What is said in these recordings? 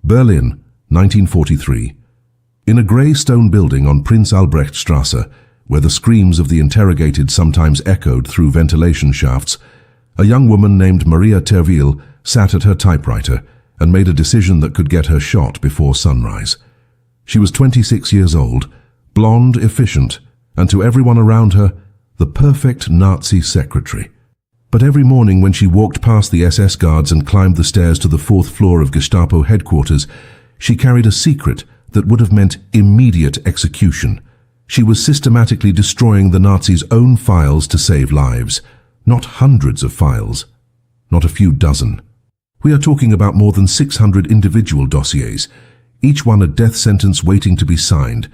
Berlin, 1943. In a grey stone building on Prince Albrechtstrasse, where the screams of the interrogated sometimes echoed through ventilation shafts, a young woman named Maria Terwil sat at her typewriter and made a decision that could get her shot before sunrise. She was 26 years old, blonde, efficient, and to everyone around her, the perfect Nazi secretary. But every morning when she walked past the SS guards and climbed the stairs to the 4th floor of Gestapo headquarters, she carried a secret that would have meant immediate execution. She was systematically destroying the Nazis' own files to save lives. Not hundreds of files, not a few dozen. We are talking about more than 600 individual dossiers, each one a death sentence waiting to be signed,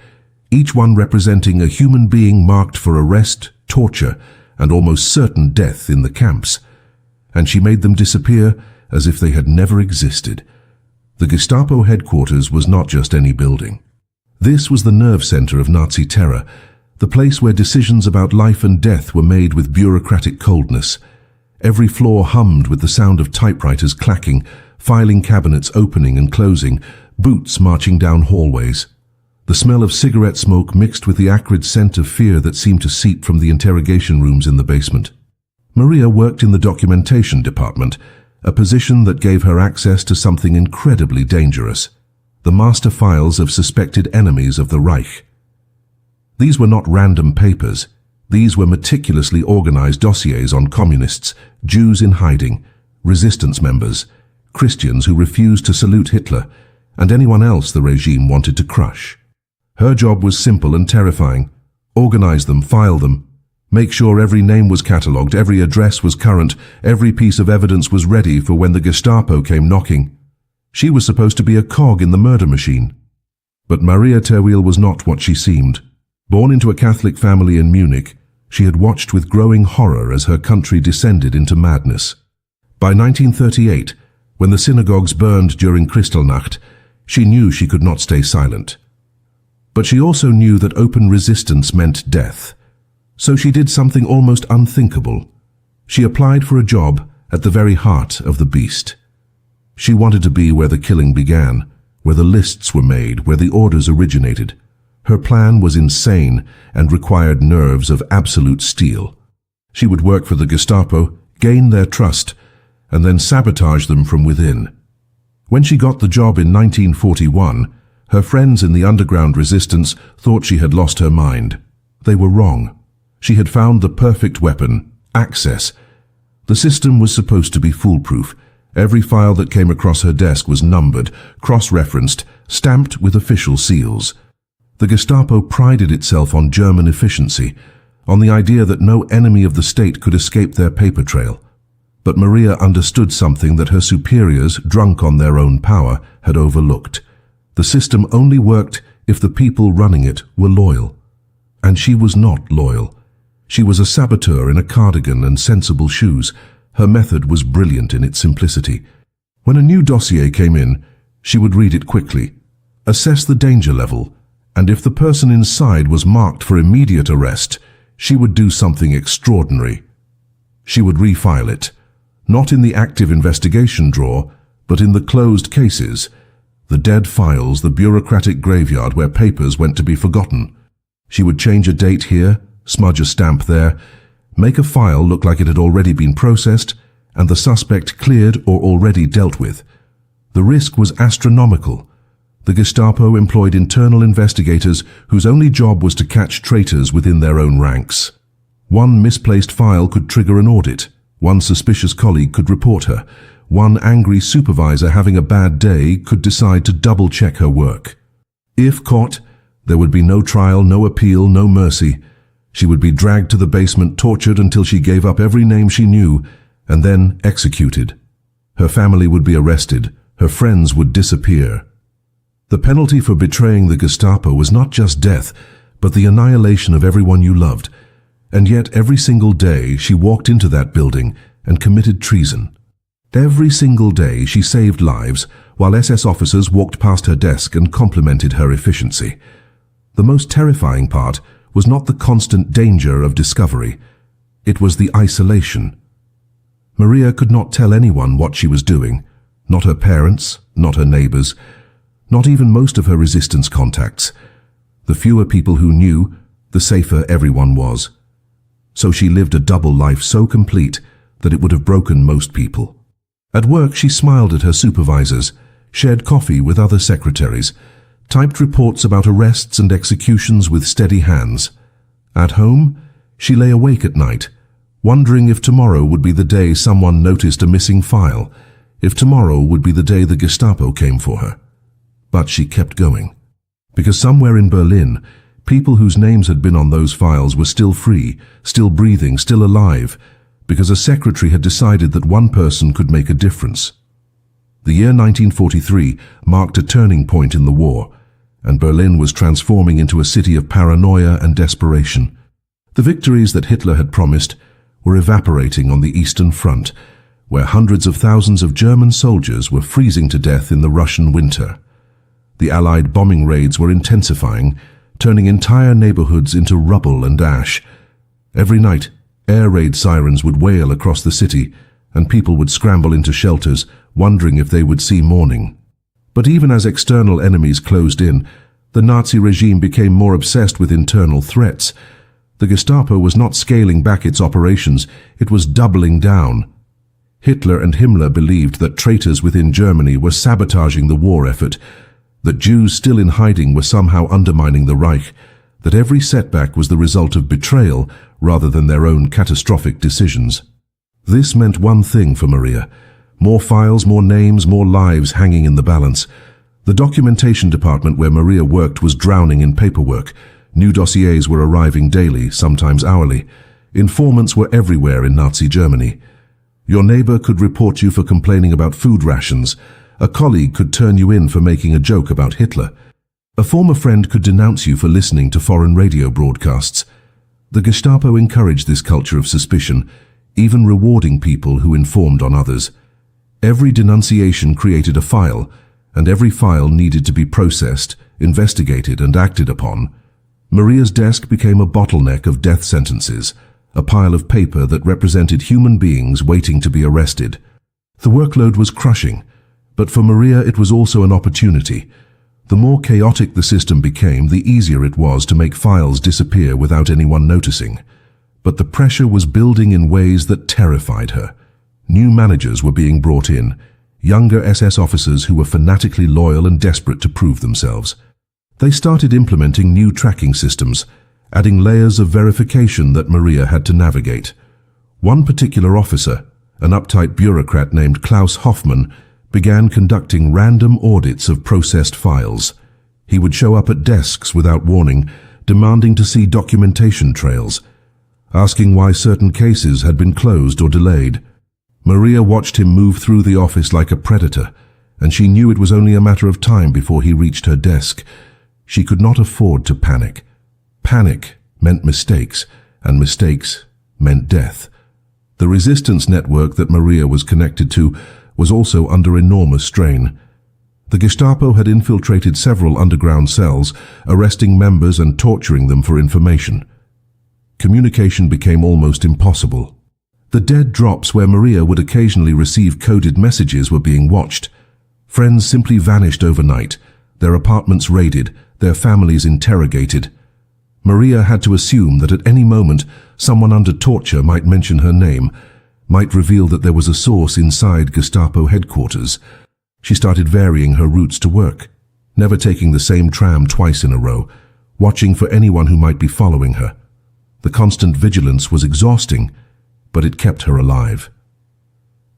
each one representing a human being marked for arrest, torture, and almost certain death in the camps. And she made them disappear as if they had never existed. The Gestapo headquarters was not just any building. This was the nerve center of Nazi terror, the place where decisions about life and death were made with bureaucratic coldness. Every floor hummed with the sound of typewriters clacking, filing cabinets opening and closing, boots marching down hallways. The smell of cigarette smoke mixed with the acrid scent of fear that seemed to seep from the interrogation rooms in the basement. Maria worked in the documentation department, a position that gave her access to something incredibly dangerous: the master files of suspected enemies of the Reich. These were not random papers. These were meticulously organized dossiers on communists, Jews in hiding, resistance members, Christians who refused to salute Hitler, and anyone else the regime wanted to crush. Her job was simple and terrifying: organize them, file them, make sure every name was catalogued, every address was current, every piece of evidence was ready for when the Gestapo came knocking. She was supposed to be a cog in the murder machine. But Maria Terwil was not what she seemed. Born into a Catholic family in Munich, she had watched with growing horror as her country descended into madness. By 1938, when the synagogues burned during Kristallnacht, she knew she could not stay silent. But she also knew that open resistance meant death. So she did something almost unthinkable. She applied for a job at the very heart of the beast. She wanted to be where the killing began, where the lists were made, where the orders originated. Her plan was insane and required nerves of absolute steel. She would work for the Gestapo, gain their trust, and then sabotage them from within. When she got the job in 1941, her friends in the underground resistance thought she had lost her mind. They were wrong. She had found the perfect weapon: access. The system was supposed to be foolproof. Every file that came across her desk was numbered, cross-referenced, stamped with official seals. The Gestapo prided itself on German efficiency, on the idea that no enemy of the state could escape their paper trail. But Maria understood something that her superiors, drunk on their own power, had overlooked. The system only worked if the people running it were loyal. And she was not loyal. She was a saboteur in a cardigan and sensible shoes. Her method was brilliant in its simplicity. When a new dossier came in, she would read it quickly, assess the danger level, and if the person inside was marked for immediate arrest, she would do something extraordinary. She would refile it, not in the active investigation drawer, but in the closed cases, the dead files, the bureaucratic graveyard where papers went to be forgotten. She would change a date here, smudge a stamp there, make a file look like it had already been processed, and the suspect cleared or already dealt with. The risk was astronomical. The Gestapo employed internal investigators whose only job was to catch traitors within their own ranks. One misplaced file could trigger an audit. One suspicious colleague could report her. One angry supervisor having a bad day could decide to double-check her work. If caught, there would be no trial, no appeal, no mercy. She would be dragged to the basement, tortured until she gave up every name she knew, and then executed. Her family would be arrested. Her friends would disappear. The penalty for betraying the Gestapo was not just death, but the annihilation of everyone you loved. And yet every single day she walked into that building and committed treason. Every single day she saved lives, while SS officers walked past her desk and complimented her efficiency. The most terrifying part was not the constant danger of discovery. It was the isolation. Maria could not tell anyone what she was doing, not her parents, not her neighbors. Not even most of her resistance contacts. The fewer people who knew, the safer everyone was. So she lived a double life so complete that it would have broken most people. At work, she smiled at her supervisors, shared coffee with other secretaries, typed reports about arrests and executions with steady hands. At home, she lay awake at night, wondering if tomorrow would be the day someone noticed a missing file, if tomorrow would be the day the Gestapo came for her. But she kept going. Because somewhere in Berlin, people whose names had been on those files were still free, still breathing, still alive, because a secretary had decided that one person could make a difference. The year 1943 marked a turning point in the war, and Berlin was transforming into a city of paranoia and desperation. The victories that Hitler had promised were evaporating on the Eastern Front, where hundreds of thousands of German soldiers were freezing to death in the Russian winter. The Allied bombing raids were intensifying, turning entire neighborhoods into rubble and ash. Every night, air raid sirens would wail across the city, and people would scramble into shelters, wondering if they would see morning. But even as external enemies closed in, the Nazi regime became more obsessed with internal threats. The Gestapo was not scaling back its operations, it was doubling down. Hitler and Himmler believed that traitors within Germany were sabotaging the war effort, that Jews still in hiding were somehow undermining the Reich, that every setback was the result of betrayal rather than their own catastrophic decisions. This meant one thing for Maria: more files, more names, more lives hanging in the balance. The documentation department where Maria worked was drowning in paperwork. New dossiers were arriving daily, sometimes hourly. Informants were everywhere in Nazi Germany. Your neighbor could report you for complaining about food rations. A colleague could turn you in for making a joke about Hitler. A former friend could denounce you for listening to foreign radio broadcasts. The Gestapo encouraged this culture of suspicion, even rewarding people who informed on others. Every denunciation created a file, and every file needed to be processed, investigated, and acted upon. Maria's desk became a bottleneck of death sentences, a pile of paper that represented human beings waiting to be arrested. The workload was crushing, but for Maria it was also an opportunity. The more chaotic the system became, the easier it was to make files disappear without anyone noticing. But the pressure was building in ways that terrified her. New managers were being brought in, younger SS officers who were fanatically loyal and desperate to prove themselves. They started implementing new tracking systems, adding layers of verification that Maria had to navigate. One particular officer, an uptight bureaucrat named Klaus Hoffmann, began conducting random audits of processed files. He would show up at desks without warning, demanding to see documentation trails, asking why certain cases had been closed or delayed. Maria watched him move through the office like a predator, and she knew it was only a matter of time before he reached her desk. She could not afford to panic. Panic meant mistakes, and mistakes meant death. The resistance network that Maria was connected to was also under enormous strain. The Gestapo had infiltrated several underground cells, arresting members and torturing them for information. Communication became almost impossible. The dead drops where Maria would occasionally receive coded messages were being watched. Friends simply vanished overnight, their apartments raided, their families interrogated. Maria had to assume that at any moment someone under torture might mention her name, might reveal that there was a source inside Gestapo headquarters. She started varying her routes to work, never taking the same tram twice in a row, watching for anyone who might be following her. The constant vigilance was exhausting, but it kept her alive.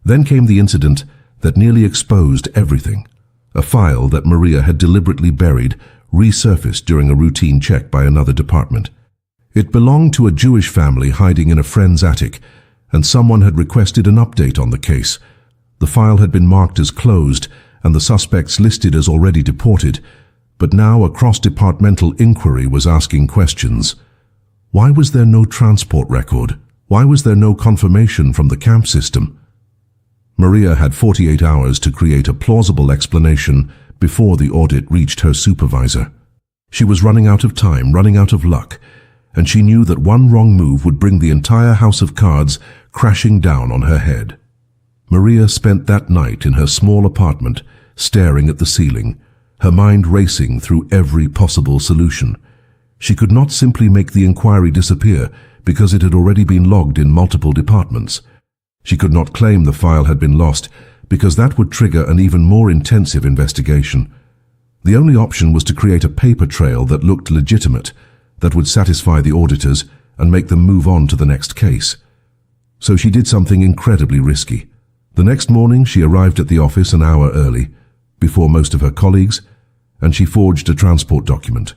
Then came the incident that nearly exposed everything. A file that Maria had deliberately buried resurfaced during a routine check by another department. It belonged to a Jewish family hiding in a friend's attic, and someone had requested an update on the case. The file had been marked as closed and the suspects listed as already deported, but now a cross-departmental inquiry was asking questions. Why was there no transport record? Why was there no confirmation from the camp system? Maria had 48 hours to create a plausible explanation before the audit reached her supervisor. She was running out of time, running out of luck, and she knew that one wrong move would bring the entire house of cards crashing down on her head. Maria spent that night in her small apartment, staring at the ceiling, her mind racing through every possible solution. She could not simply make the inquiry disappear because it had already been logged in multiple departments. She could not claim the file had been lost because that would trigger an even more intensive investigation. The only option was to create a paper trail that looked legitimate, that would satisfy the auditors and make them move on to the next case. So she did something incredibly risky. The next morning she arrived at the office an hour early, before most of her colleagues, and she forged a transport document.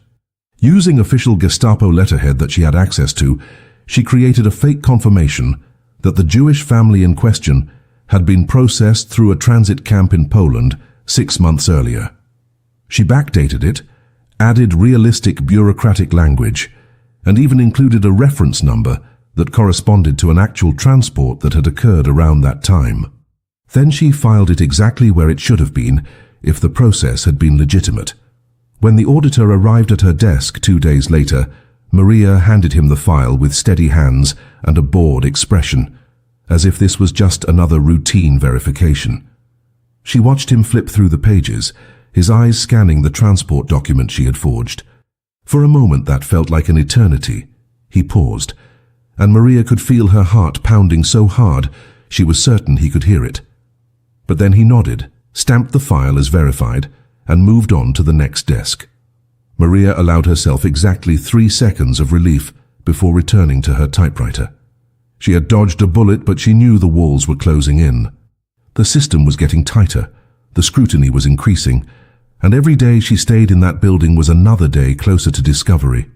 Using official Gestapo letterhead that she had access to, she created a fake confirmation that the Jewish family in question had been processed through a transit camp in Poland 6 months earlier. She backdated it, added realistic bureaucratic language, and even included a reference number that corresponded to an actual transport that had occurred around that time. Then she filed it exactly where it should have been if the process had been legitimate. When the auditor arrived at her desk 2 days later, Maria handed him the file with steady hands and a bored expression, as if this was just another routine verification. She watched him flip through the pages, his eyes scanning the transport document she had forged. For a moment that felt like an eternity. He paused, and Maria could feel her heart pounding so hard she was certain he could hear it. But then he nodded, stamped the file as verified, and moved on to the next desk. Maria allowed herself exactly 3 seconds of relief before returning to her typewriter. She had dodged a bullet, but she knew the walls were closing in. The system was getting tighter, the scrutiny was increasing, and every day she stayed in that building was another day closer to discovery.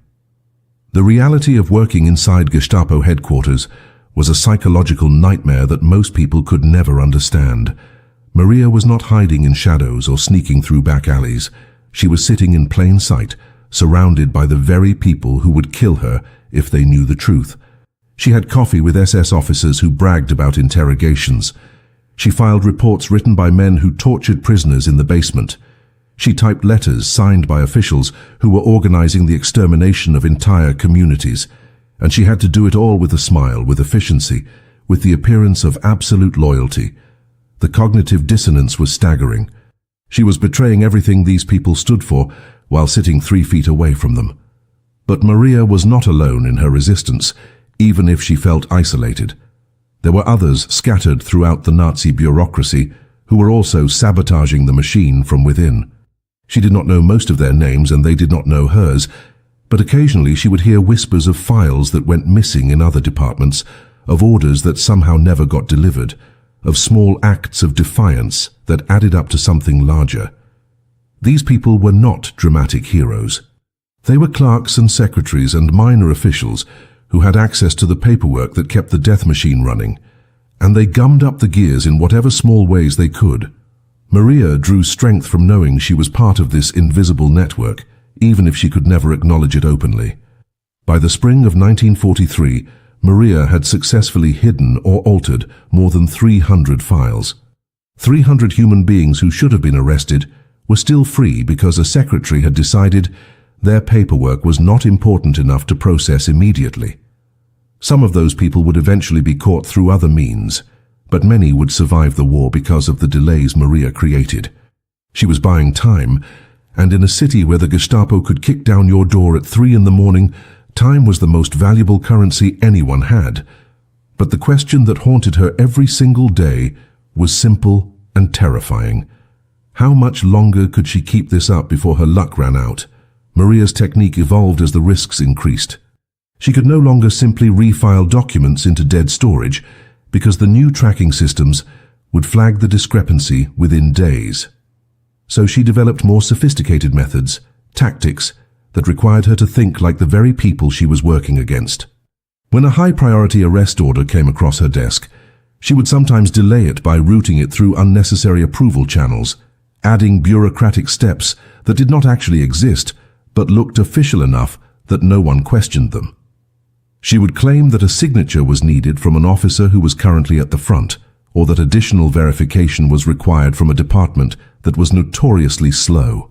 The reality of working inside Gestapo headquarters was a psychological nightmare that most people could never understand. Maria was not hiding in shadows or sneaking through back alleys. She was sitting in plain sight, surrounded by the very people who would kill her if they knew the truth. She had coffee with SS officers who bragged about interrogations. She filed reports written by men who tortured prisoners in the basement. She typed letters signed by officials who were organizing the extermination of entire communities. And she had to do it all with a smile, with efficiency, with the appearance of absolute loyalty. The cognitive dissonance was staggering. She was betraying everything these people stood for while sitting 3 feet away from them. But Maria was not alone in her resistance, even if she felt isolated. There were others scattered throughout the Nazi bureaucracy who were also sabotaging the machine from within. She did not know most of their names and they did not know hers, but occasionally she would hear whispers of files that went missing in other departments, of orders that somehow never got delivered, of small acts of defiance that added up to something larger. These people were not dramatic heroes. They were clerks and secretaries and minor officials who had access to the paperwork that kept the death machine running, and they gummed up the gears in whatever small ways they could. Maria drew strength from knowing she was part of this invisible network, even if she could never acknowledge it openly. By the spring of 1943, Maria had successfully hidden or altered more than 300 files. 300 human beings who should have been arrested were still free because a secretary had decided their paperwork was not important enough to process immediately. Some of those people would eventually be caught through other means, but many would survive the war because of the delays Maria created. She was buying time, and in a city where the Gestapo could kick down your door at 3 in the morning, time was the most valuable currency anyone had. But the question that haunted her every single day was simple and terrifying. How much longer could she keep this up before her luck ran out? Maria's technique evolved as the risks increased. She could no longer simply refile documents into dead storage because the new tracking systems would flag the discrepancy within days. So she developed more sophisticated methods, tactics, that required her to think like the very people she was working against. When a high-priority arrest order came across her desk, she would sometimes delay it by routing it through unnecessary approval channels, adding bureaucratic steps that did not actually exist but looked official enough that no one questioned them. She would claim that a signature was needed from an officer who was currently at the front, or that additional verification was required from a department that was notoriously slow.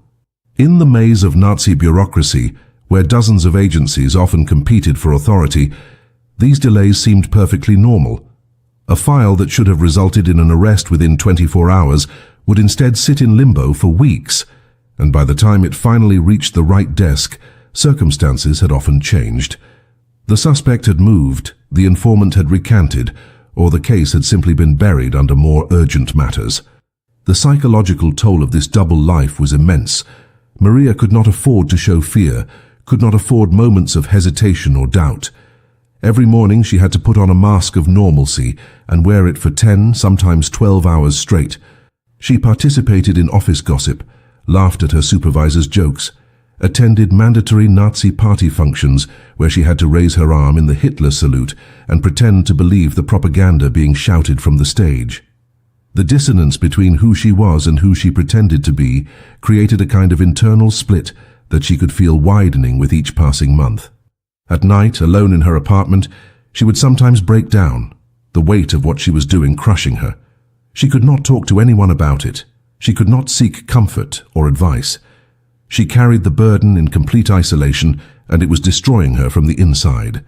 In the maze of Nazi bureaucracy, where dozens of agencies often competed for authority, these delays seemed perfectly normal. A file that should have resulted in an arrest within 24 hours would instead sit in limbo for weeks, and by the time it finally reached the right desk, circumstances had often changed. The suspect had moved, the informant had recanted, or the case had simply been buried under more urgent matters. The psychological toll of this double life was immense. Maria could not afford to show fear, could not afford moments of hesitation or doubt. Every morning she had to put on a mask of normalcy and wear it for 10, sometimes 12 hours straight. She participated in office gossip, laughed at her supervisor's jokes, attended mandatory Nazi party functions where she had to raise her arm in the Hitler salute and pretend to believe the propaganda being shouted from the stage. The dissonance between who she was and who she pretended to be created a kind of internal split that she could feel widening with each passing month. At night, alone in her apartment, she would sometimes break down, the weight of what she was doing crushing her. She could not talk to anyone about it. She could not seek comfort or advice. She carried the burden in complete isolation, and it was destroying her from the inside.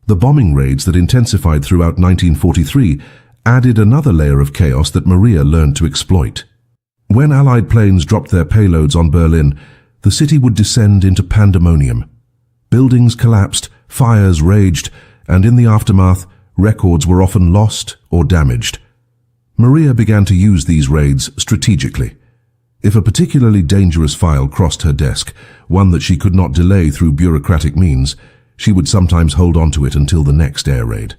The bombing raids that intensified throughout 1943 added another layer of chaos that Maria learned to exploit. When Allied planes dropped their payloads on Berlin, the city would descend into pandemonium. Buildings collapsed, fires raged, and in the aftermath, records were often lost or damaged. Maria began to use these raids strategically. If a particularly dangerous file crossed her desk, one that she could not delay through bureaucratic means, she would sometimes hold on to it until the next air raid.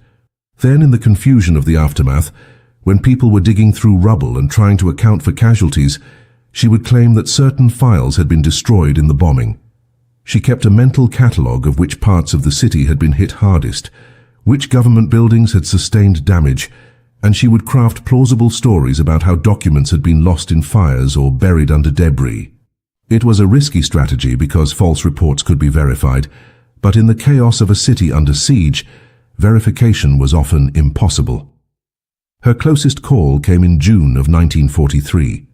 Then, in the confusion of the aftermath, when people were digging through rubble and trying to account for casualties, she would claim that certain files had been destroyed in the bombing. She kept a mental catalogue of which parts of the city had been hit hardest, which government buildings had sustained damage, and she would craft plausible stories about how documents had been lost in fires or buried under debris. It was a risky strategy because false reports could be verified, but in the chaos of a city under siege, verification was often impossible. Her closest call came in June of 1943.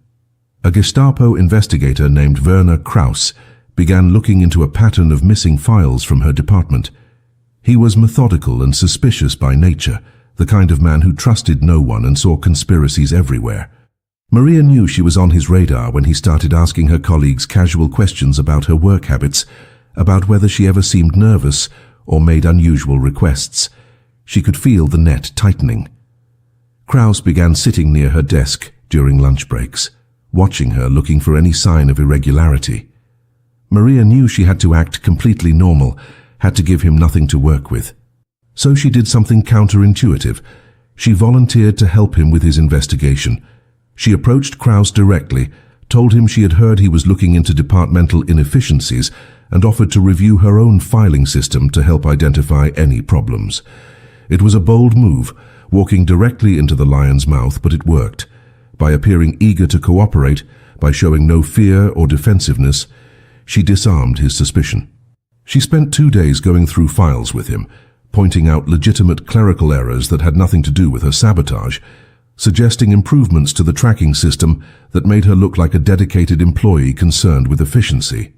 A Gestapo investigator named Werner Krauss began looking into a pattern of missing files from her department. He was methodical and suspicious by nature, the kind of man who trusted no one and saw conspiracies everywhere. Maria knew she was on his radar when he started asking her colleagues casual questions about her work habits, about whether she ever seemed nervous or made unusual requests. She could feel the net tightening. Krauss began sitting near her desk during lunch breaks, watching her, looking for any sign of irregularity. Maria knew she had to act completely normal, had to give him nothing to work with. So she did something counterintuitive. She volunteered to help him with his investigation. She approached Krauss directly, told him she had heard he was looking into departmental inefficiencies, and offered to review her own filing system to help identify any problems. It was a bold move, walking directly into the lion's mouth, but it worked. By appearing eager to cooperate, by showing no fear or defensiveness, she disarmed his suspicion. She spent 2 days going through files with him, pointing out legitimate clerical errors that had nothing to do with her sabotage, suggesting improvements to the tracking system that made her look like a dedicated employee concerned with efficiency.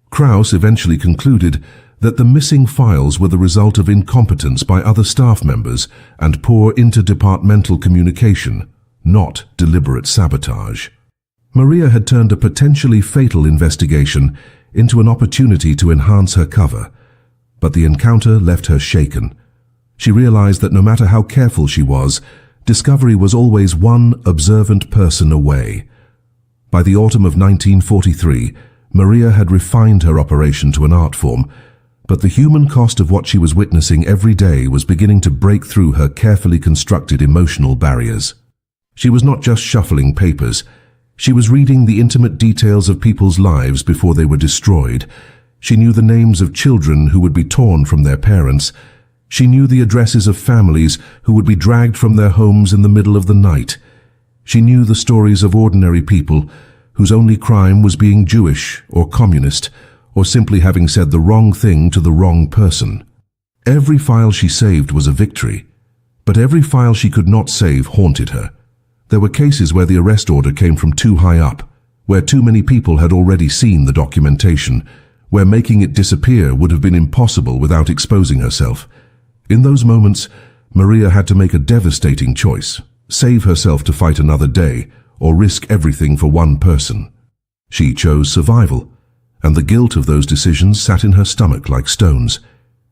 Krauss eventually concluded that the missing files were the result of incompetence by other staff members and poor interdepartmental communication, not deliberate sabotage. Maria had turned a potentially fatal investigation into an opportunity to enhance her cover, but the encounter left her shaken. She realized that no matter how careful she was, discovery was always one observant person away. By the autumn of 1943, Maria had refined her operation to an art form, but the human cost of what she was witnessing every day was beginning to break through her carefully constructed emotional barriers. She was not just shuffling papers. She was reading the intimate details of people's lives before they were destroyed. She knew the names of children who would be torn from their parents. She knew the addresses of families who would be dragged from their homes in the middle of the night. She knew the stories of ordinary people whose only crime was being Jewish or communist, or simply having said the wrong thing to the wrong person. Every file she saved was a victory, but every file she could not save haunted her. There were cases where the arrest order came from too high up, where too many people had already seen the documentation, where making it disappear would have been impossible without exposing herself. In those moments, Maria had to make a devastating choice: save herself to fight another day, or risk everything for one person. She chose survival, and the guilt of those decisions sat in her stomach like stones.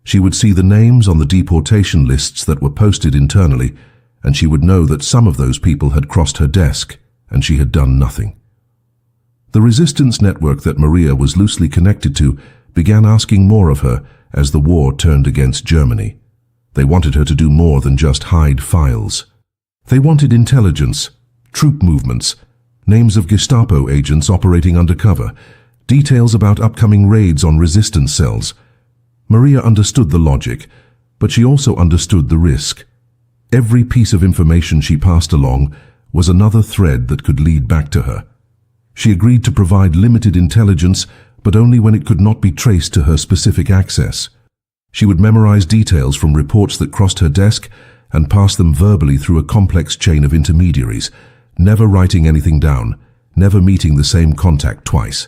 She would see the names on the deportation lists that were posted internally, and she would know that some of those people had crossed her desk, and she had done nothing. The resistance network that Maria was loosely connected to began asking more of her as the war turned against Germany. They wanted her to do more than just hide files. They wanted intelligence, troop movements, names of Gestapo agents operating undercover, details about upcoming raids on resistance cells. Maria understood the logic, but she also understood the risk. Every piece of information she passed along was another thread that could lead back to her. She agreed to provide limited intelligence, but only when it could not be traced to her specific access. She would memorize details from reports that crossed her desk and pass them verbally through a complex chain of intermediaries, never writing anything down, never meeting the same contact twice.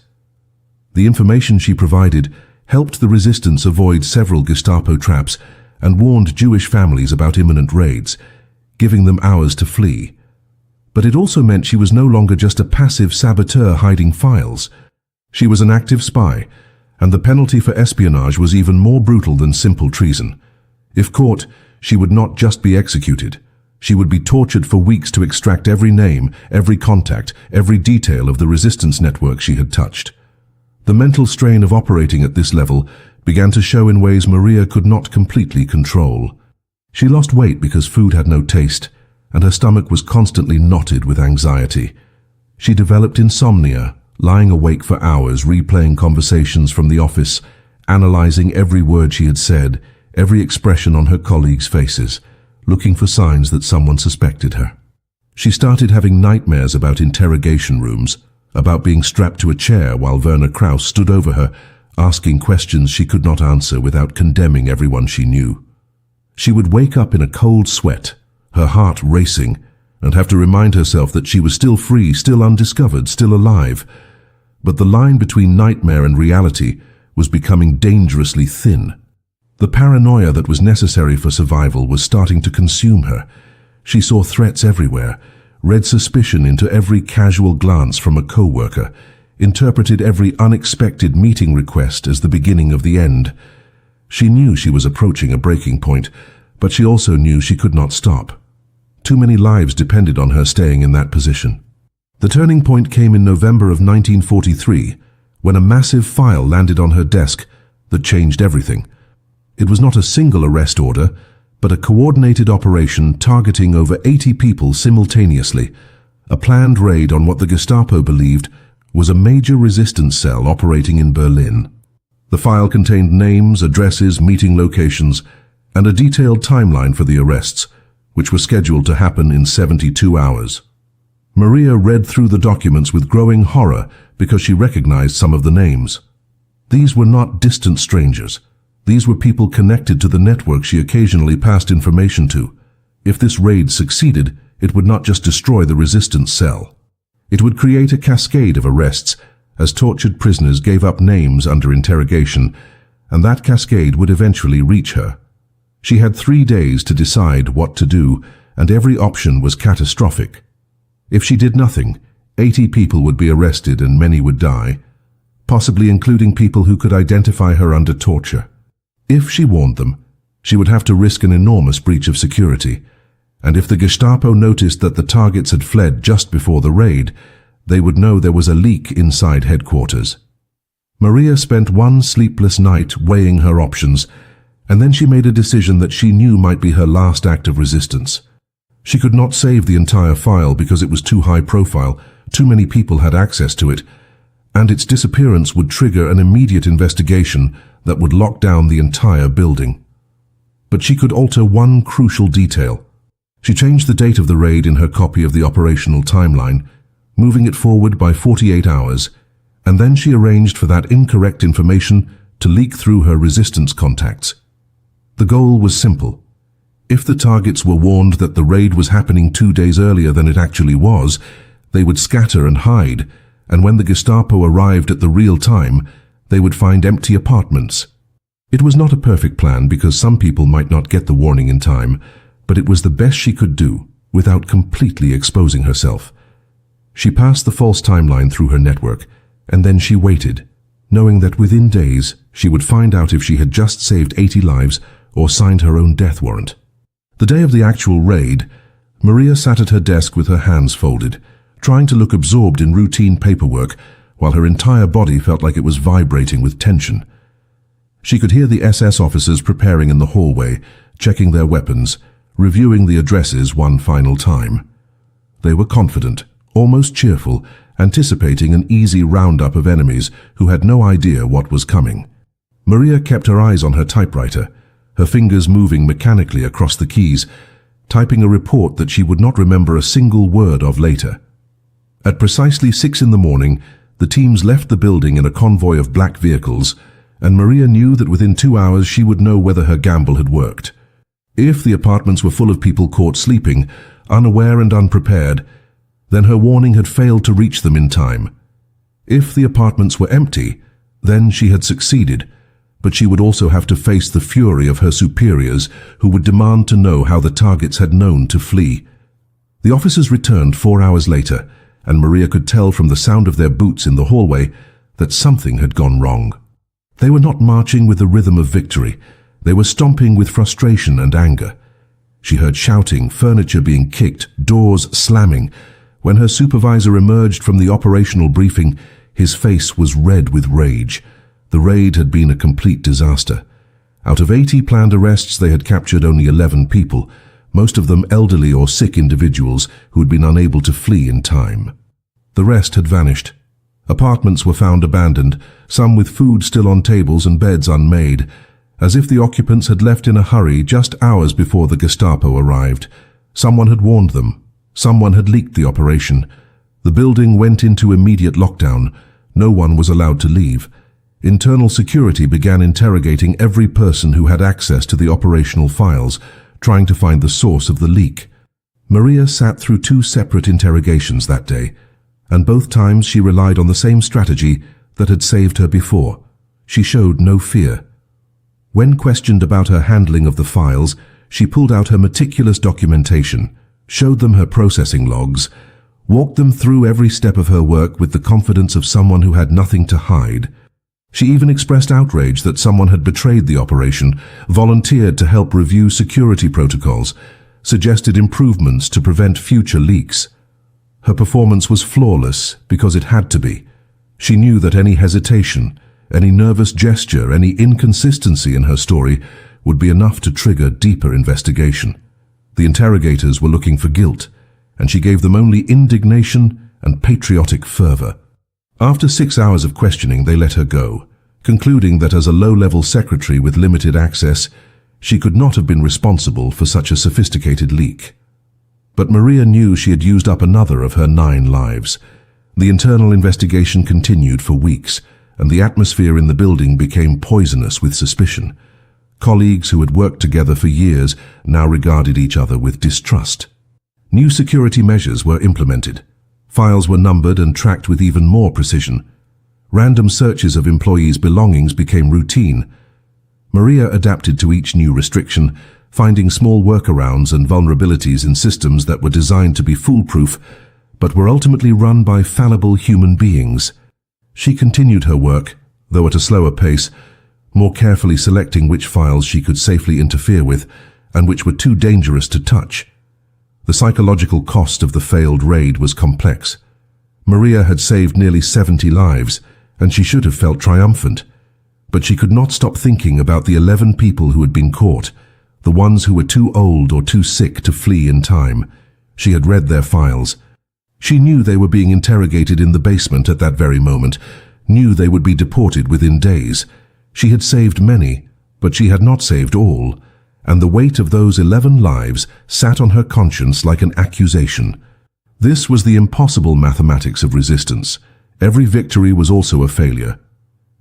The information she provided helped the resistance avoid several Gestapo traps and warned Jewish families about imminent raids, giving them hours to flee. But it also meant she was no longer just a passive saboteur hiding files. She was an active spy, and the penalty for espionage was even more brutal than simple treason. If caught, she would not just be executed. She would be tortured for weeks to extract every name, every contact, every detail of the resistance network she had touched. The mental strain of operating at this level began to show in ways Maria could not completely control. She lost weight because food had no taste, and her stomach was constantly knotted with anxiety. She developed insomnia, lying awake for hours, replaying conversations from the office, analyzing every word she had said, every expression on her colleagues' faces, looking for signs that someone suspected her. She started having nightmares about interrogation rooms, about being strapped to a chair while Werner Krauss stood over her, asking questions she could not answer without condemning everyone she knew. She would wake up in a cold sweat, her heart racing, and have to remind herself that she was still free, still undiscovered, still alive. But the line between nightmare and reality was becoming dangerously thin. The paranoia that was necessary for survival was starting to consume her. She saw threats everywhere, read suspicion into every casual glance from a co-worker, interpreted every unexpected meeting request as the beginning of the end. She knew she was approaching a breaking point, but she also knew she could not stop. Too many lives depended on her staying in that position. The turning point came in November of 1943, when a massive file landed on her desk that changed everything. It was not a single arrest order, but a coordinated operation targeting over 80 people simultaneously, a planned raid on what the Gestapo believed was a major resistance cell operating in Berlin. The file contained names, addresses, meeting locations, and a detailed timeline for the arrests, which were scheduled to happen in 72 hours. Maria read through the documents with growing horror because she recognized some of the names. These were not distant strangers. These were people connected to the network she occasionally passed information to. If this raid succeeded, it would not just destroy the resistance cell. It would create a cascade of arrests as tortured prisoners gave up names under interrogation, and that cascade would eventually reach her. She had 3 days to decide what to do, and every option was catastrophic. If she did nothing, 80 people would be arrested and many would die, possibly including people who could identify her under torture. If she warned them, she would have to risk an enormous breach of security, and if the Gestapo noticed that the targets had fled just before the raid, they would know there was a leak inside headquarters. Maria spent one sleepless night weighing her options, and then she made a decision that she knew might be her last act of resistance. She could not save the entire file because it was too high profile, too many people had access to it, and its disappearance would trigger an immediate investigation that would lock down the entire building. But she could alter one crucial detail. She changed the date of the raid in her copy of the operational timeline, moving it forward by 48 hours, and then she arranged for that incorrect information to leak through her resistance contacts. The goal was simple. If the targets were warned that the raid was happening 2 days earlier than it actually was, they would scatter and hide, and when the Gestapo arrived at the real time, they would find empty apartments. It was not a perfect plan because some people might not get the warning in time, but it was the best she could do without completely exposing herself. She passed the false timeline through her network, And then she waited, knowing that within days she would find out if she had just saved 80 lives or signed her own death warrant. The day of the actual raid, Maria sat at her desk with her hands folded, trying to look absorbed in routine paperwork while her entire body felt like it was vibrating with tension. She could hear the SS officers preparing in the hallway, checking their weapons, reviewing the addresses one final time. They were confident, almost cheerful, anticipating an easy roundup of enemies who had no idea what was coming. Maria kept her eyes on her typewriter, her fingers moving mechanically across the keys, typing a report that she would not remember a single word of later. At precisely 6 in the morning, the teams left the building in a convoy of black vehicles, and Maria knew that within 2 hours she would know whether her gamble had worked. If the apartments were full of people caught sleeping, unaware and unprepared, then her warning had failed to reach them in time. If the apartments were empty, then she had succeeded, but she would also have to face the fury of her superiors who would demand to know how the targets had known to flee. The officers returned 4 hours later, and Maria could tell from the sound of their boots in the hallway that something had gone wrong. They were not marching with the rhythm of victory. They were stomping with frustration and anger. She heard shouting, furniture being kicked, doors slamming. When her supervisor emerged from the operational briefing, his face was red with rage. The raid had been a complete disaster. Out of 80 planned arrests, they had captured only 11 people, most of them elderly or sick individuals who had been unable to flee in time. The rest had vanished. Apartments were found abandoned, some with food still on tables and beds unmade, as if the occupants had left in a hurry just hours before the Gestapo arrived. Someone had warned them. Someone had leaked the operation. The building went into immediate lockdown. No one was allowed to leave. Internal security began interrogating every person who had access to the operational files, trying to find the source of the leak. Maria sat through 2 separate interrogations that day, and both times she relied on the same strategy that had saved her before. She showed no fear. When questioned about her handling of the files, she pulled out her meticulous documentation, showed them her processing logs, walked them through every step of her work with the confidence of someone who had nothing to hide. She even expressed outrage that someone had betrayed the operation, volunteered to help review security protocols, suggested improvements to prevent future leaks. Her performance was flawless because it had to be. She knew that any hesitation, any nervous gesture, any inconsistency in her story would be enough to trigger deeper investigation. The interrogators were looking for guilt, and she gave them only indignation and patriotic fervor. After 6 hours of questioning, they let her go, concluding that as a low-level secretary with limited access, she could not have been responsible for such a sophisticated leak. But Maria knew she had used up another of her 9 lives. The internal investigation continued for weeks, and the atmosphere in the building became poisonous with suspicion. Colleagues who had worked together for years now regarded each other with distrust. New security measures were implemented. Files were numbered and tracked with even more precision. Random searches of employees' belongings became routine. Maria adapted to each new restriction, finding small workarounds and vulnerabilities in systems that were designed to be foolproof, but were ultimately run by fallible human beings. She continued her work, though at a slower pace, more carefully selecting which files she could safely interfere with and which were too dangerous to touch. The psychological cost of the failed raid was complex. Maria had saved nearly 70 lives, and she should have felt triumphant. But she could not stop thinking about the 11 people who had been caught, the ones who were too old or too sick to flee in time. She had read their files. She knew they were being interrogated in the basement at that very moment, knew they would be deported within days. She had saved many, but she had not saved all, and the weight of those 11 lives sat on her conscience like an accusation. This was the impossible mathematics of resistance. Every victory was also a failure.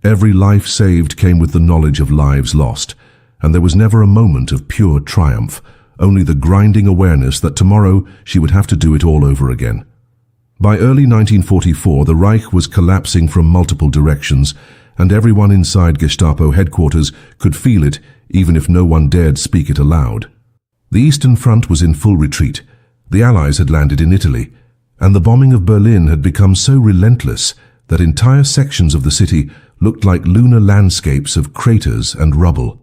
Every life saved came with the knowledge of lives lost, and there was never a moment of pure triumph, only the grinding awareness that tomorrow she would have to do it all over again. By early 1944, the Reich was collapsing from multiple directions, and everyone inside Gestapo headquarters could feel it, even if no one dared speak it aloud. The Eastern Front was in full retreat. The Allies had landed in Italy, and the bombing of Berlin had become so relentless that entire sections of the city looked like lunar landscapes of craters and rubble.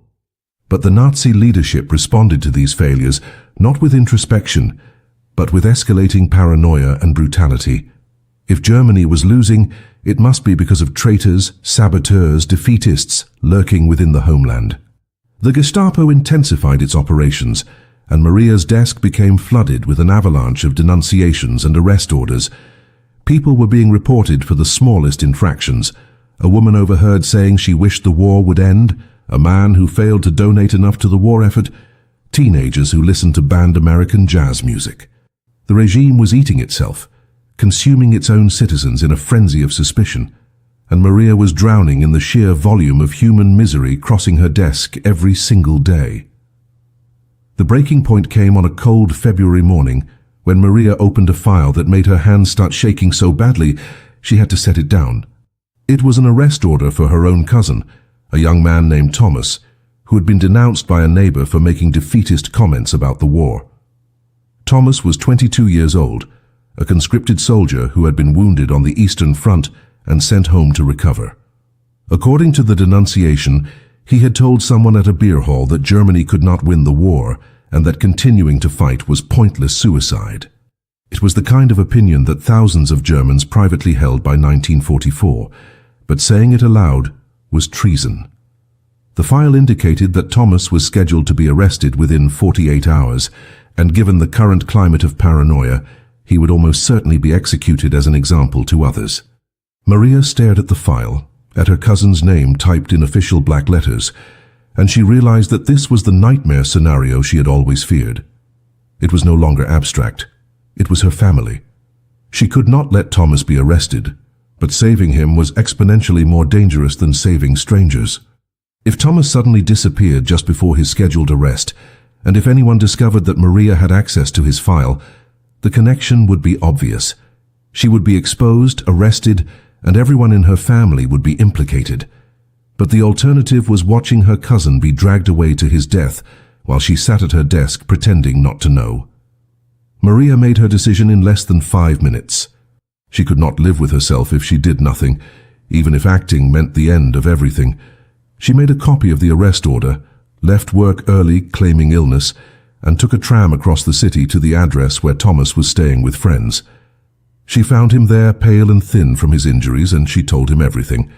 But the Nazi leadership responded to these failures not with introspection, but with escalating paranoia and brutality. If Germany was losing, it must be because of traitors, saboteurs, defeatists lurking within the homeland. The Gestapo intensified its operations, and Maria's desk became flooded with an avalanche of denunciations and arrest orders. People were being reported for the smallest infractions. A woman overheard saying she wished the war would end, a man who failed to donate enough to the war effort, teenagers who listened to banned American jazz music. The regime was eating itself, consuming its own citizens in a frenzy of suspicion, and Maria was drowning in the sheer volume of human misery crossing her desk every single day. The breaking point came on a cold February morning when Maria opened a file that made her hands start shaking so badly she had to set it down. It was an arrest order for her own cousin, a young man named Thomas, who had been denounced by a neighbor for making defeatist comments about the war. Thomas was 22 years old, a conscripted soldier who had been wounded on the Eastern Front and sent home to recover. According to the denunciation, he had told someone at a beer hall that Germany could not win the war and that continuing to fight was pointless suicide. It was the kind of opinion that thousands of Germans privately held by 1944, but saying it aloud was treason. The file indicated that Thomas was scheduled to be arrested within 48 hours, and given the current climate of paranoia, he would almost certainly be executed as an example to others. Maria stared at the file, at her cousin's name typed in official black letters, and she realized that this was the nightmare scenario she had always feared. It was no longer abstract. It was her family. She could not let Thomas be arrested, but saving him was exponentially more dangerous than saving strangers. If Thomas suddenly disappeared just before his scheduled arrest, and if anyone discovered that Maria had access to his file, the connection would be obvious. She would be exposed, arrested, and everyone in her family would be implicated. But the alternative was watching her cousin be dragged away to his death while she sat at her desk pretending not to know. Maria made her decision in less than 5 minutes. She could not live with herself if she did nothing, even if acting meant the end of everything. She made a copy of the arrest order, left work early claiming illness, and took a tram across the city to the address where Thomas was staying with friends. She found him there pale and thin from his injuries, and she told him everything.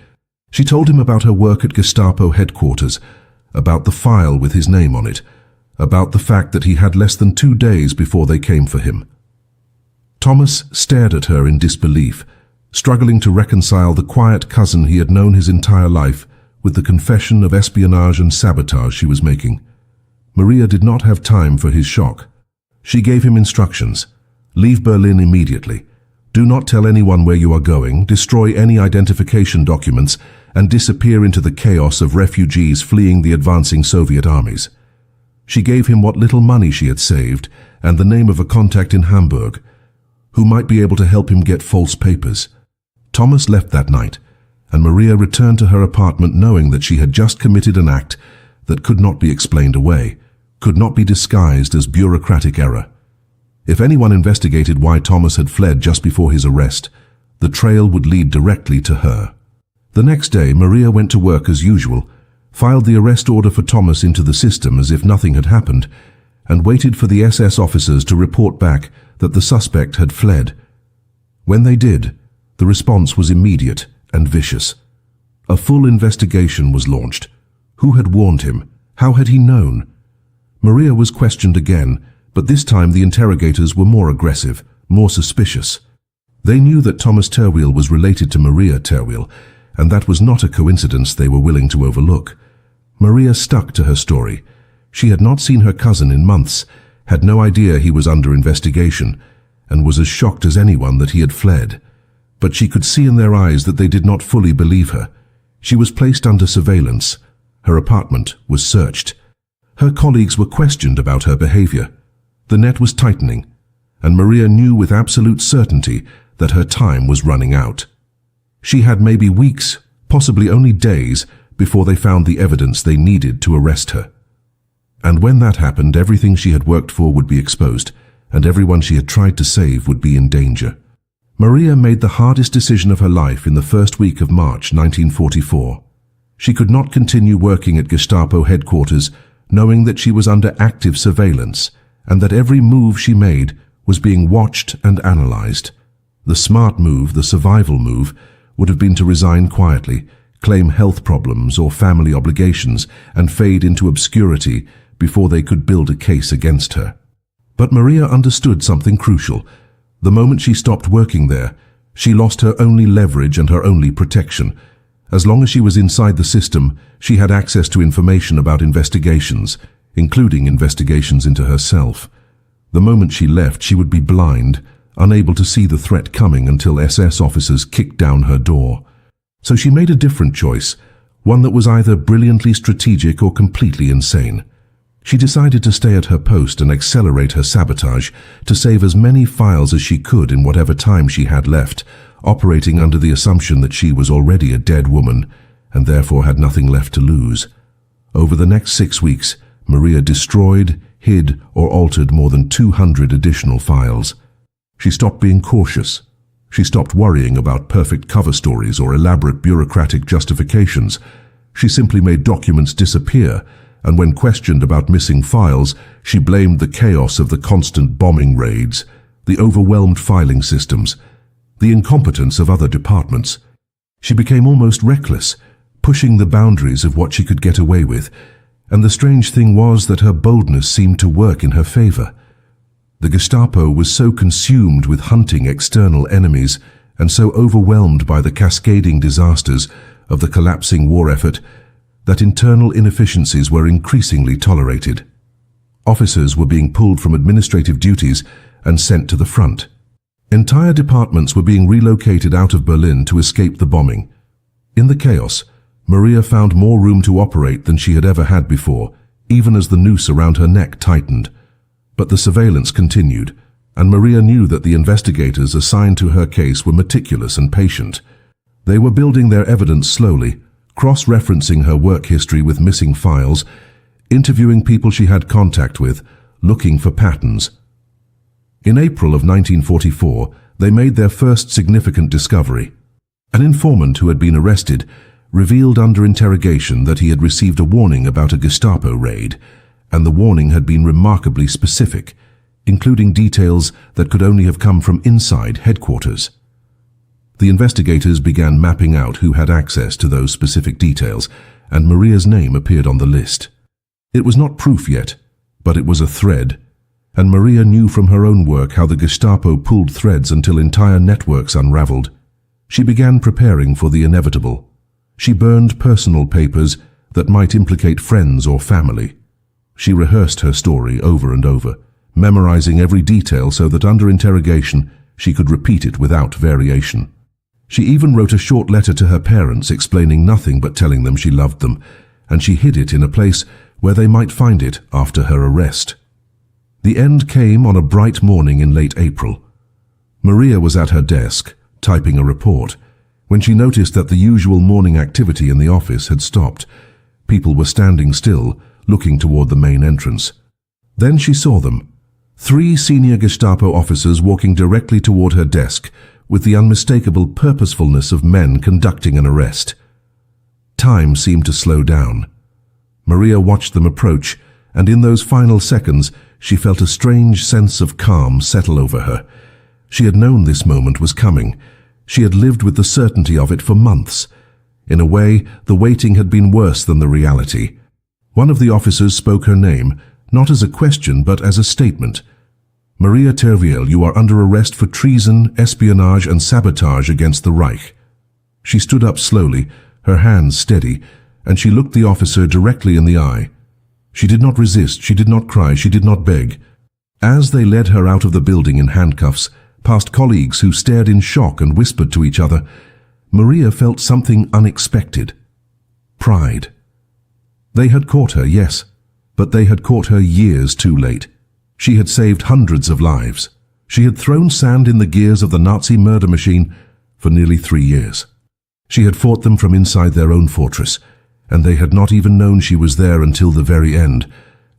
She told him about her work at Gestapo headquarters, about the file with his name on it, about the fact that he had less than 2 days before they came for him. Thomas stared at her in disbelief, struggling to reconcile the quiet cousin he had known his entire life with the confession of espionage and sabotage she was making. Maria did not have time for his shock. She gave him instructions. Leave Berlin immediately. Do not tell anyone where you are going, destroy any identification documents, and disappear into the chaos of refugees fleeing the advancing Soviet armies. She gave him what little money she had saved and the name of a contact in Hamburg, who might be able to help him get false papers. Thomas left that night, and Maria returned to her apartment knowing that she had just committed an act that could not be explained away, could not be disguised as bureaucratic error. If anyone investigated why Thomas had fled just before his arrest, the trail would lead directly to her. The next day, Maria went to work as usual, filed the arrest order for Thomas into the system as if nothing had happened, and waited for the SS officers to report back that the suspect had fled. When they did, the response was immediate and vicious. A full investigation was launched. Who had warned him? How had he known? Maria was questioned again, but this time the interrogators were more aggressive, more suspicious. They knew that Thomas Terweel was related to Maria Terweel, and that was not a coincidence they were willing to overlook. Maria stuck to her story. She had not seen her cousin in months, had no idea he was under investigation, and was as shocked as anyone that he had fled. But she could see in their eyes that they did not fully believe her. She was placed under surveillance. Her apartment was searched. Her colleagues were questioned about her behavior. The net was tightening, and Maria knew with absolute certainty that her time was running out. She had maybe weeks, possibly only days, before they found the evidence they needed to arrest her. And when that happened, everything she had worked for would be exposed, and everyone she had tried to save would be in danger. Maria made the hardest decision of her life in the first week of March 1944. She could not continue working at Gestapo headquarters knowing that she was under active surveillance and that every move she made was being watched and analyzed. The smart move, the survival move, would have been to resign quietly, claim health problems or family obligations, and fade into obscurity before they could build a case against her. But Maria understood something crucial. The moment she stopped working there, she lost her only leverage and her only protection. As long as she was inside the system, she had access to information about investigations, including investigations into herself. The moment she left, she would be blind, unable to see the threat coming until SS officers kicked down her door. So she made a different choice, one that was either brilliantly strategic or completely insane. She decided to stay at her post and accelerate her sabotage to save as many files as she could in whatever time she had left, operating under the assumption that she was already a dead woman and therefore had nothing left to lose. Over the next 6 weeks, Maria destroyed, hid, or altered more than 200 additional files. She stopped being cautious. She stopped worrying about perfect cover stories or elaborate bureaucratic justifications. She simply made documents disappear, and when questioned about missing files, she blamed the chaos of the constant bombing raids, the overwhelmed filing systems, the incompetence of other departments. She became almost reckless, pushing the boundaries of what she could get away with, and the strange thing was that her boldness seemed to work in her favor. The Gestapo was so consumed with hunting external enemies and so overwhelmed by the cascading disasters of the collapsing war effort that internal inefficiencies were increasingly tolerated. Officers were being pulled from administrative duties and sent to the front. Entire departments were being relocated out of Berlin to escape the bombing. In the chaos, Maria found more room to operate than she had ever had before, even as the noose around her neck tightened. But the surveillance continued, and Maria knew that the investigators assigned to her case were meticulous and patient. They were building their evidence slowly, cross-referencing her work history with missing files, interviewing people she had contact with, looking for patterns. In April of 1944, they made their first significant discovery. An informant who had been arrested revealed under interrogation that he had received a warning about a Gestapo raid, and the warning had been remarkably specific, including details that could only have come from inside headquarters. The investigators began mapping out who had access to those specific details, and Maria's name appeared on the list. It was not proof yet, but it was a thread, and Maria knew from her own work how the Gestapo pulled threads until entire networks unraveled. She began preparing for the inevitable. She burned personal papers that might implicate friends or family. She rehearsed her story over and over, memorizing every detail so that under interrogation she could repeat it without variation. She even wrote a short letter to her parents explaining nothing but telling them she loved them, and she hid it in a place where they might find it after her arrest. The end came on a bright morning in late April. Maria was at her desk, typing a report, when she noticed that the usual morning activity in the office had stopped. People were standing still, looking toward the main entrance. Then she saw them. 3 senior Gestapo officers walking directly toward her desk, with the unmistakable purposefulness of men conducting an arrest. Time seemed to slow down. Maria watched them approach, and in those final seconds she felt a strange sense of calm settle over her. She had known this moment was coming. She had lived with the certainty of it for months. In a way, the waiting had been worse than the reality. One of the officers spoke her name, not as a question but as a statement. "Maria Terviel, you are under arrest for treason, espionage and sabotage against the Reich." She stood up slowly, her hands steady, and she looked the officer directly in the eye. She did not resist, she did not cry, she did not beg. As they led her out of the building in handcuffs, past colleagues who stared in shock and whispered to each other, Maria felt something unexpected. Pride. They had caught her, yes, but they had caught her years too late. She had saved hundreds of lives. She had thrown sand in the gears of the Nazi murder machine for nearly 3 years. She had fought them from inside their own fortress, and they had not even known she was there until the very end.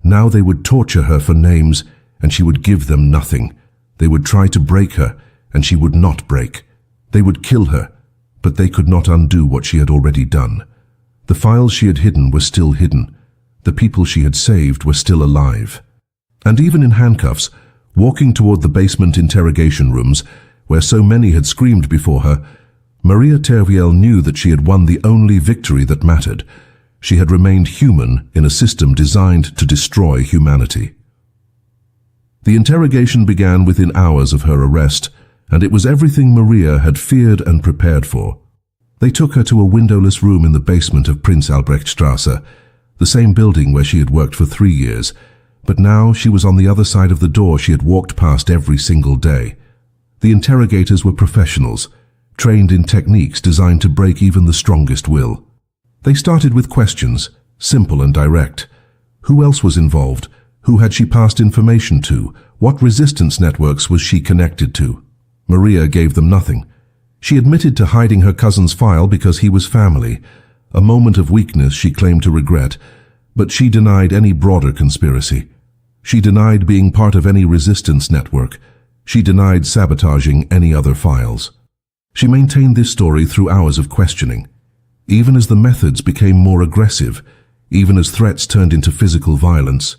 Now they would torture her for names, and she would give them nothing. They would try to break her, and she would not break. They would kill her, but they could not undo what she had already done. The files she had hidden were still hidden. The people she had saved were still alive. And even in handcuffs, walking toward the basement interrogation rooms, where so many had screamed before her, Maria Terviel knew that she had won the only victory that mattered. She had remained human in a system designed to destroy humanity. The interrogation began within hours of her arrest, and it was everything Maria had feared and prepared for. They took her to a windowless room in the basement of Prince Albrechtstrasse, the same building where she had worked for 3 years, but now she was on the other side of the door she had walked past every single day. The interrogators were professionals, trained in techniques designed to break even the strongest will. They started with questions, simple and direct. Who else was involved? Who had she passed information to? What resistance networks was she connected to? Maria gave them nothing. She admitted to hiding her cousin's file because he was family, a moment of weakness she claimed to regret, but she denied any broader conspiracy. She denied being part of any resistance network. She denied sabotaging any other files. She maintained this story through hours of questioning. Even as the methods became more aggressive, even as threats turned into physical violence.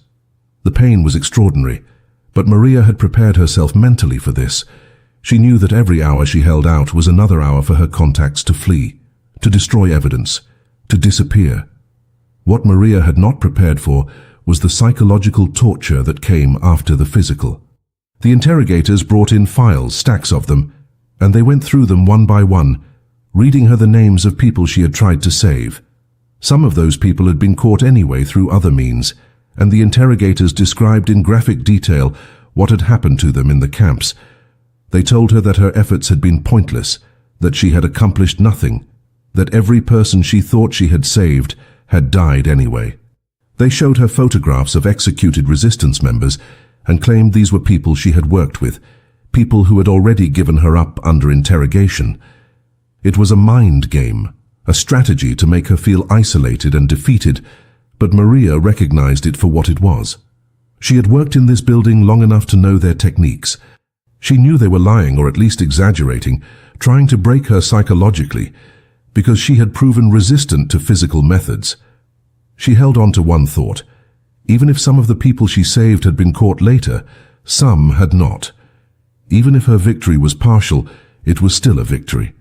The pain was extraordinary, but Maria had prepared herself mentally for this. She knew that every hour she held out was another hour for her contacts to flee, to destroy evidence, to disappear. What Maria had not prepared for was the psychological torture that came after the physical. The interrogators brought in files, stacks of them, and they went through them one by one, reading her the names of people she had tried to save. Some of those people had been caught anyway through other means, and the interrogators described in graphic detail what had happened to them in the camps. They told her that her efforts had been pointless, that she had accomplished nothing, that every person she thought she had saved had died anyway. They showed her photographs of executed resistance members and claimed these were people she had worked with, people who had already given her up under interrogation. It was a mind game, a strategy to make her feel isolated and defeated, but Maria recognized it for what it was. She had worked in this building long enough to know their techniques. She knew they were lying, or at least exaggerating, trying to break her psychologically, because she had proven resistant to physical methods. She held on to one thought. Even if some of the people she saved had been caught later, some had not. Even if her victory was partial, it was still a victory.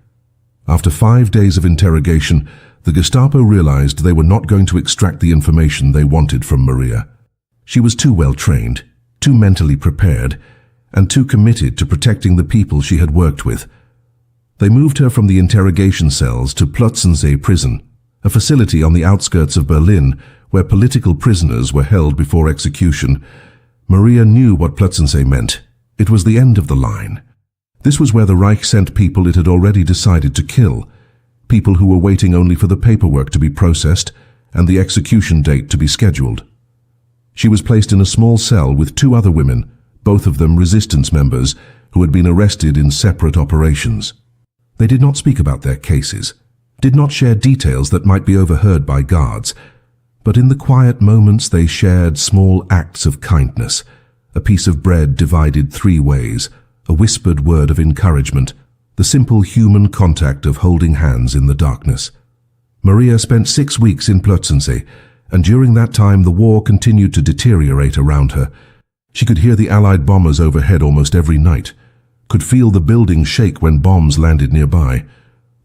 After 5 days of interrogation, the Gestapo realized they were not going to extract the information they wanted from Maria. She was too well trained, too mentally prepared, and too committed to protecting the people she had worked with. They moved her from the interrogation cells to Plötzensee prison, a facility on the outskirts of Berlin where political prisoners were held before execution. Maria knew what Plötzensee meant. It was the end of the line. This was where the Reich sent people it had already decided to kill, people who were waiting only for the paperwork to be processed and the execution date to be scheduled. She was placed in a small cell with 2 other women, both of them resistance members who had been arrested in separate operations. They did not speak about their cases, did not share details that might be overheard by guards, but in the quiet moments they shared small acts of kindness, a piece of bread divided 3 ways, a whispered word of encouragement, the simple human contact of holding hands in the darkness. Maria spent 6 weeks in Plötzensee, and during that time the war continued to deteriorate around her. She could hear the Allied bombers overhead almost every night, could feel the building shake when bombs landed nearby.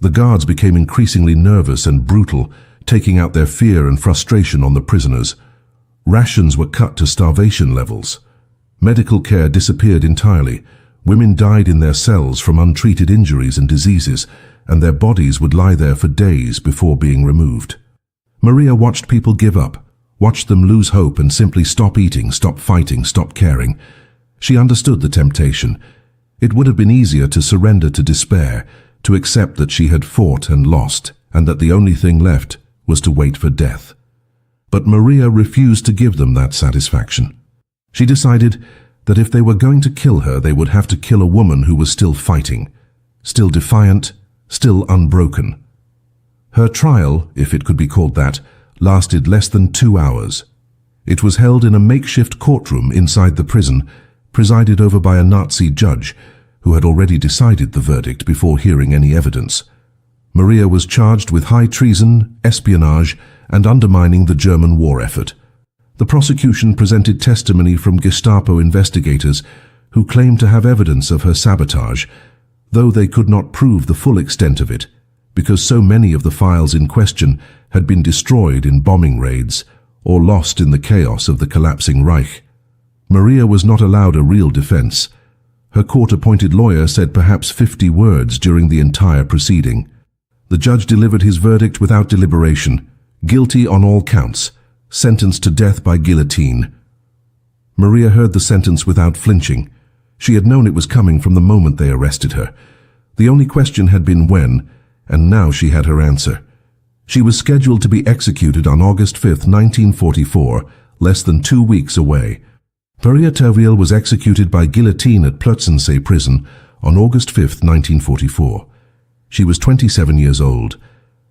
The guards became increasingly nervous and brutal, taking out their fear and frustration on the prisoners. Rations were cut to starvation levels. Medical care disappeared entirely. Women died in their cells from untreated injuries and diseases, and their bodies would lie there for days before being removed. Maria watched people give up, watched them lose hope and simply stop eating, stop fighting, stop caring. She understood the temptation. It would have been easier to surrender to despair, to accept that she had fought and lost, and that the only thing left was to wait for death. But Maria refused to give them that satisfaction. She decided that if they were going to kill her, they would have to kill a woman who was still fighting, still defiant, still unbroken. Her trial, if it could be called that, lasted less than 2 hours. It was held in a makeshift courtroom inside the prison, presided over by a Nazi judge, who had already decided the verdict before hearing any evidence. Maria was charged with high treason, espionage, and undermining the German war effort. The prosecution presented testimony from Gestapo investigators who claimed to have evidence of her sabotage, though they could not prove the full extent of it, because so many of the files in question had been destroyed in bombing raids or lost in the chaos of the collapsing Reich. Maria was not allowed a real defense. Her court-appointed lawyer said perhaps 50 words during the entire proceeding. The judge delivered his verdict without deliberation, guilty on all counts, sentenced to death by guillotine. Maria heard the sentence without flinching. She had known it was coming from the moment they arrested her. The only question had been when, and now she had her answer. She was scheduled to be executed on August 5, 1944, less than 2 weeks away. Maria Terwiel was executed by guillotine at Plötzensee prison on August 5, 1944. She was 27 years old.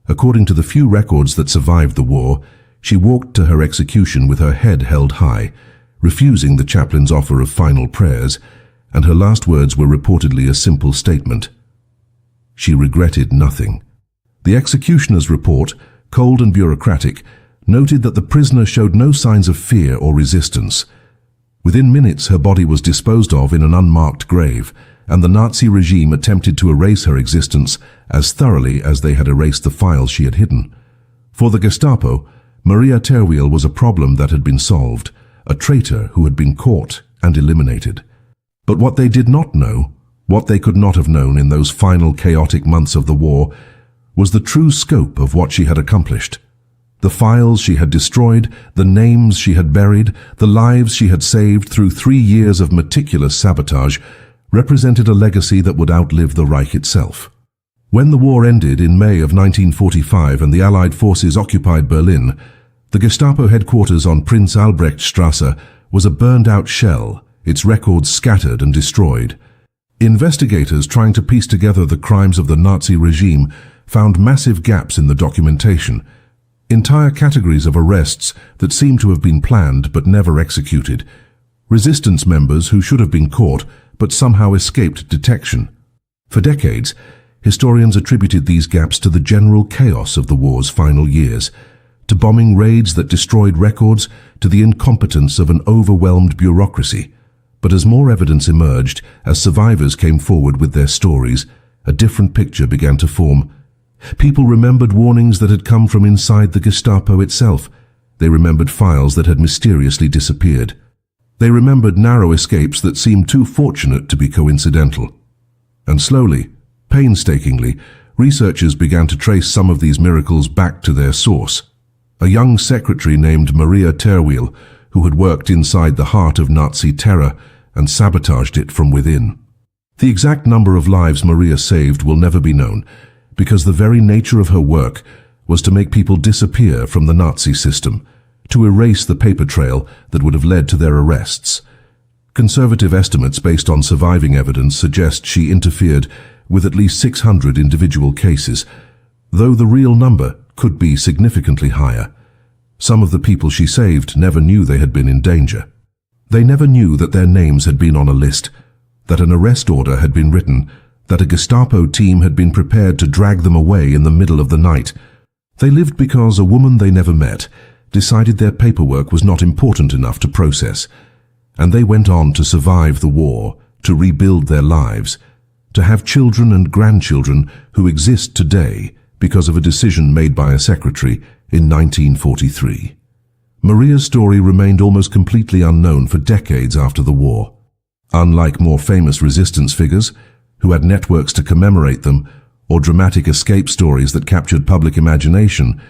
According to the few records that survived the war, she walked to her execution with her head held high, refusing the chaplain's offer of final prayers, and her last words were reportedly a simple statement. She regretted nothing. The executioner's report, cold and bureaucratic, noted that the prisoner showed no signs of fear or resistance. Within minutes, her body was disposed of in an unmarked grave, and the Nazi regime attempted to erase her existence as thoroughly as they had erased the files she had hidden. For the Gestapo, Maria Terwiel was a problem that had been solved, a traitor who had been caught and eliminated. But what they did not know, what they could not have known in those final chaotic months of the war, was the true scope of what she had accomplished. The files she had destroyed, the names she had buried, the lives she had saved through 3 years of meticulous sabotage represented a legacy that would outlive the Reich itself. When the war ended in May of 1945 and the Allied forces occupied Berlin, the Gestapo headquarters on Prinz Albrechtstrasse was a burned-out shell, its records scattered and destroyed. Investigators trying to piece together the crimes of the Nazi regime found massive gaps in the documentation, entire categories of arrests that seemed to have been planned but never executed, resistance members who should have been caught but somehow escaped detection. For decades, historians attributed these gaps to the general chaos of the war's final years, to bombing raids that destroyed records, to the incompetence of an overwhelmed bureaucracy. But as more evidence emerged, as survivors came forward with their stories, a different picture began to form. People remembered warnings that had come from inside the Gestapo itself. They remembered files that had mysteriously disappeared. They remembered narrow escapes that seemed too fortunate to be coincidental. And slowly, painstakingly, researchers began to trace some of these miracles back to their source. A young secretary named Maria Terwiel, who had worked inside the heart of Nazi terror and sabotaged it from within. The exact number of lives Maria saved will never be known, because the very nature of her work was to make people disappear from the Nazi system, to erase the paper trail that would have led to their arrests. Conservative estimates based on surviving evidence suggest she interfered with at least 600 individual cases, though the real number could be significantly higher. Some of the people she saved never knew they had been in danger. They never knew that their names had been on a list, that an arrest order had been written, that a Gestapo team had been prepared to drag them away in the middle of the night. They lived because a woman they never met decided their paperwork was not important enough to process, and they went on to survive the war, to rebuild their lives, to have children and grandchildren who exist today because of a decision made by a secretary in 1943. Maria's story remained almost completely unknown for decades after the war. Unlike more famous resistance figures, who had networks to commemorate them, or dramatic escape stories that captured public imagination,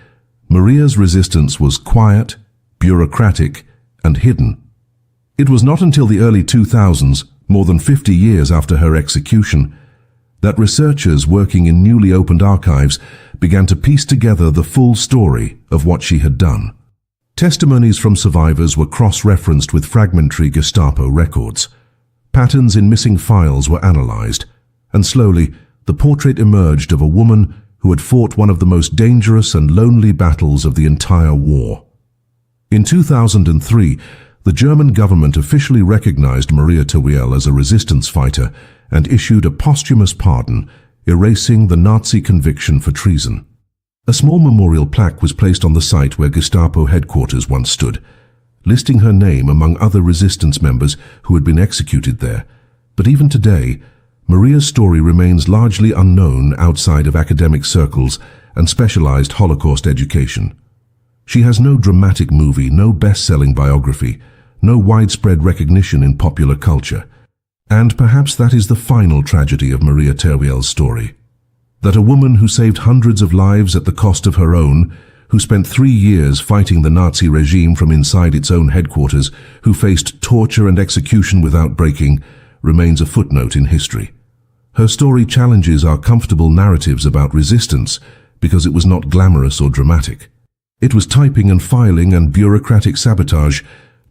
Maria's resistance was quiet, bureaucratic, and hidden. It was not until the early 2000s, more than 50 years after her execution, that researchers working in newly opened archives began to piece together the full story of what she had done. Testimonies from survivors were cross-referenced with fragmentary Gestapo records. Patterns in missing files were analyzed, and slowly the portrait emerged of a woman who had fought one of the most dangerous and lonely battles of the entire war. In 2003, the German government officially recognized Maria Terwiel as a resistance fighter and issued a posthumous pardon, erasing the Nazi conviction for treason. A small memorial plaque was placed on the site where Gestapo headquarters once stood, listing her name among other resistance members who had been executed there. But even today, Maria's story remains largely unknown outside of academic circles and specialized Holocaust education. She has no dramatic movie, no best-selling biography, no widespread recognition in popular culture. And perhaps that is the final tragedy of Maria Teruel's story. That a woman who saved hundreds of lives at the cost of her own, who spent 3 years fighting the Nazi regime from inside its own headquarters, who faced torture and execution without breaking, remains a footnote in history. Her story challenges our comfortable narratives about resistance because it was not glamorous or dramatic. It was typing and filing and bureaucratic sabotage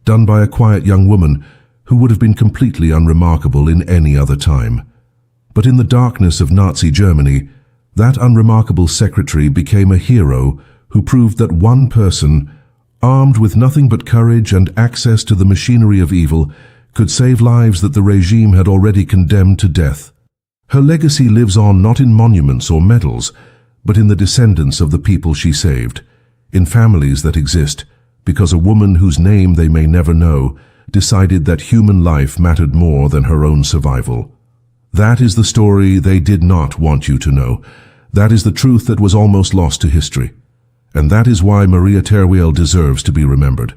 done by a quiet young woman who would have been completely unremarkable in any other time. But in the darkness of Nazi Germany, that unremarkable secretary became a hero who proved that one person, armed with nothing but courage and access to the machinery of evil, could save lives that the regime had already condemned to death. Her legacy lives on not in monuments or medals, but in the descendants of the people she saved, in families that exist because a woman whose name they may never know decided that human life mattered more than her own survival. That is the story they did not want you to know. That is the truth that was almost lost to history. And that is why Maria Teruel deserves to be remembered.